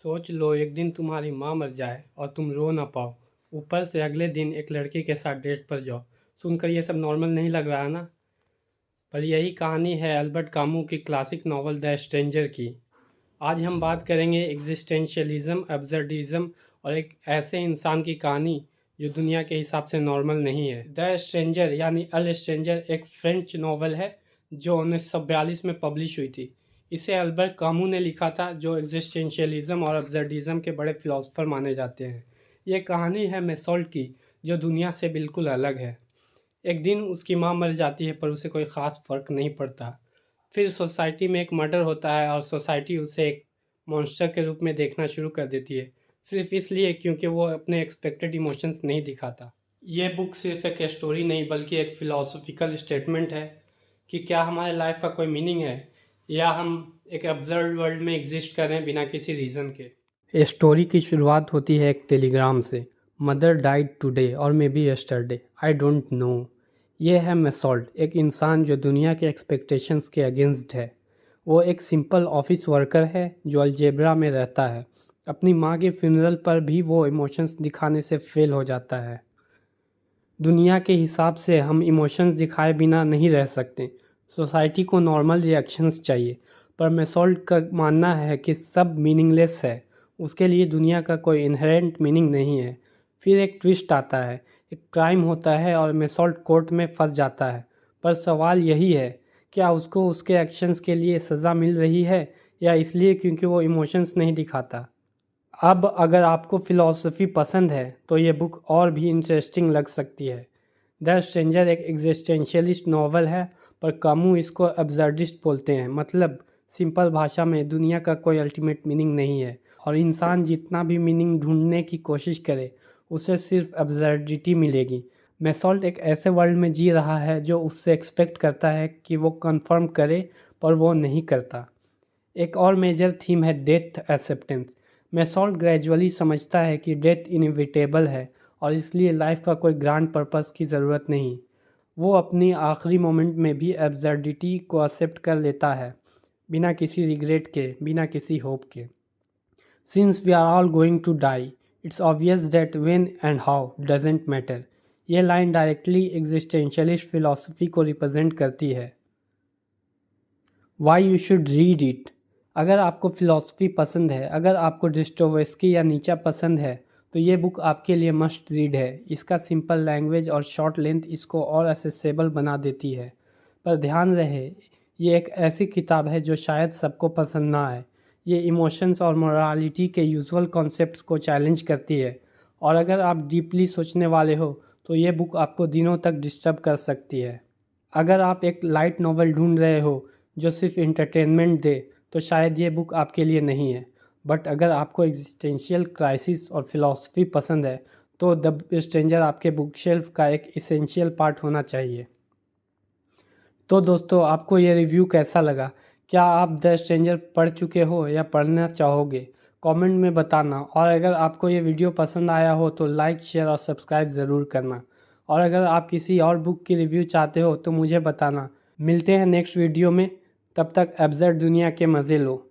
सोच लो एक दिन तुम्हारी माँ मर जाए और तुम रो ना पाओ। ऊपर से अगले दिन एक लड़के के साथ डेट पर जाओ। सुनकर ये सब नॉर्मल नहीं लग रहा है ना? पर यही कहानी है अल्बर्ट कामू की क्लासिक नॉवल द स्ट्रेंजर की। आज हम बात करेंगे एग्जिस्टेंशियलिज्म, अब्सर्डिज्म और एक ऐसे इंसान की कहानी जो दुनिया के हिसाब से नॉर्मल नहीं है। द स्ट्रेंजर यानी अल स्ट्रेंजर एक फ्रेंच नॉवल है जो 1942 में पब्लिश हुई थी। इसे अल्बर्ट कामू ने लिखा था, जो एग्जिस्टेंशियलिज्म और अब्सर्डिज्म के बड़े फिलोसोफर माने जाते हैं। ये कहानी है मेसोल्ट की, जो दुनिया से बिल्कुल अलग है। एक दिन उसकी माँ मर जाती है पर उसे कोई ख़ास फ़र्क नहीं पड़ता। फिर सोसाइटी में एक मर्डर होता है और सोसाइटी उसे एक मॉन्स्टर के रूप में देखना शुरू कर देती है, सिर्फ इसलिए क्योंकि वो अपने एक्सपेक्टेड इमोशंस नहीं दिखाता। ये बुक सिर्फ एक स्टोरी नहीं बल्कि एक फ़िलासफ़िकल स्टेटमेंट है कि क्या हमारे लाइफ का कोई मीनिंग है, या हम एक अब्सर्ड वर्ल्ड में एग्जिस्ट कर रहे हैं बिना किसी रीज़न के। स्टोरी की शुरुआत होती है एक टेलीग्राम से। मदर डाइड टुडे और may be yesterday, I don't know. ये है मेसोल्ट, एक इंसान जो दुनिया के एक्सपेक्टेशंस के अगेंस्ट है। वो एक सिंपल ऑफिस वर्कर है जो अलजेब्रा में रहता है। अपनी माँ के फ्यूनरल पर भी वो इमोशंस दिखाने से फेल हो जाता है। दुनिया के हिसाब से हम इमोशंस दिखाए बिना नहीं रह सकते। सोसाइटी को नॉर्मल रिएक्शंस चाहिए, पर मेसोल्ट का मानना है कि सब मीनिंगलेस है। उसके लिए दुनिया का कोई इनहेरेंट मीनिंग नहीं है। फिर एक ट्विस्ट आता है, एक क्राइम होता है और मेसोल्ट कोर्ट में फंस जाता है। पर सवाल यही है, क्या उसको उसके एक्शंस के लिए सज़ा मिल रही है, या इसलिए क्योंकि वो इमोशंस नहीं दिखाता। अब अगर आपको फ़िलॉसफ़ी पसंद है तो ये बुक और भी इंटरेस्टिंग लग सकती है। द स्ट्रेंजर एक एग्जिस्टेंशियलिस्ट नावल है, पर कामू इसको अब्सर्डिस्ट बोलते हैं। मतलब सिंपल भाषा में दुनिया का कोई अल्टीमेट मीनिंग नहीं है, और इंसान जितना भी मीनिंग ढूंढने की कोशिश करे उसे सिर्फ अब्सर्डिटी मिलेगी। मेसोल्ट एक ऐसे वर्ल्ड में जी रहा है जो उससे एक्सपेक्ट करता है कि वो कंफर्म करे, पर वो नहीं करता। एक और मेजर थीम है डेथ एक्सेप्टेंस। मेसोल्ट ग्रेजुअली समझता है कि डेथ इनविटेबल है और इसलिए लाइफ का कोई ग्रैंड पर्पस की ज़रूरत नहीं। वो अपनी आखिरी मोमेंट में भी एब्सर्डिटी को एक्सेप्ट कर लेता है, बिना किसी रिग्रेट के, बिना किसी होप के। Since we are all going to die, it's obvious that when and how doesn't matter. ये लाइन डायरेक्टली एग्जिस्टेंशियलिस्ट फिलॉसफी को रिप्रेजेंट करती है। Why you should read it. अगर आपको फ़िलॉसफ़ी पसंद है, अगर आपको डिस्टोवेस्की या नीचा पसंद है, तो ये बुक आपके लिए मस्ट रीड है। इसका सिंपल लैंग्वेज और शॉर्ट लेंथ इसको और एसेसेबल बना देती है। पर ध्यान रहे, ये एक ऐसी किताब है जो शायद सबको पसंद ना आए। ये इमोशंस और मोरालिटी के यूजुअल कॉन्सेप्ट्स को चैलेंज करती है, और अगर आप डीपली सोचने वाले हो तो ये बुक आपको दिनों तक डिस्टर्ब कर सकती है। अगर आप एक लाइट नॉवल ढूंढ रहे हो जो सिर्फ इंटरटेनमेंट दे, तो शायद ये बुक आपके लिए नहीं है। बट अगर आपको एग्जिस्टेंशियल क्राइसिस और फिलॉसफी पसंद है, तो द स्ट्रेंजर आपके बुक शेल्फ का एक इसेंशियल पार्ट होना चाहिए। तो दोस्तों, आपको ये रिव्यू कैसा लगा? क्या आप द स्ट्रेंजर पढ़ चुके हो या पढ़ना चाहोगे? कमेंट में बताना। और अगर आपको ये वीडियो पसंद आया हो तो लाइक, शेयर और सब्सक्राइब ज़रूर करना। और अगर आप किसी और बुक की रिव्यू चाहते हो तो मुझे बताना। मिलते हैं नेक्स्ट वीडियो में। तब तक एब्सर्ड दुनिया के मज़े लो।